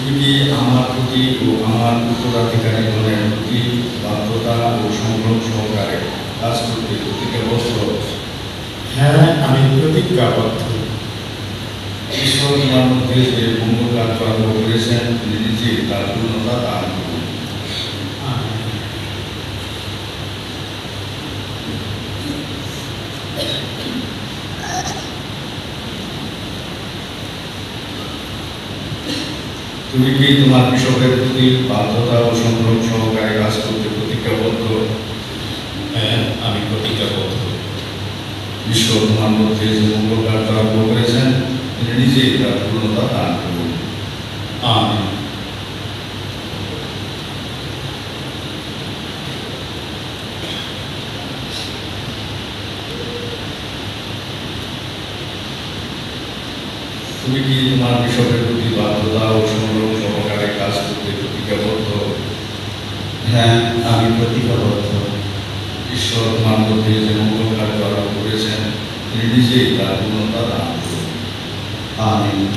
তুমি কি আমার প্রতি ও আমার উত্তরাধিকারীগণের প্রতি বাধ্যতা ও সংগ্রাম সহকারে কাজ করতে প্রতিজ্ঞাবদ্ধ? হ্যাঁ, আমি প্রতিজ্ঞাবদ্ধ। ঈশ্বর তোমার মধ্যে যে মঙ্গল কার্য আরম্ভ করেছেন তিনি নিজেই তার পূর্ণতা দান করুন। তুমি কি তোমার কৃষকের প্রতি বাধ্যতা ও সংগ্রাম সহকারে কাজ করতে প্রতিজ্ঞাবদ্ধ? হ্যাঁ, আমি প্রতিজ্ঞাবদ্ধ। ঈশ্বর তোমার মধ্যে যে মঙ্গল কার্য আরম্ভ করেছেন তিনি নিজেই তার পূর্ণতা দান করুন। আমিন। তুমি কি তোমার কৃষকের প্রতি বাধ্যতা ও সংগ্রাম সহকারে কাজ করতে প্রতিজ্ঞাবদ্ধ? হ্যাঁ, আমি প্রতিজ্ঞাবদ্ধ। ঈশ্বর তোমার মধ্যে যে মঙ্গল কার্য আরম্ভ করেছেন তিনি নিজেই তার পূর্ণতা দান করুন। আমিন।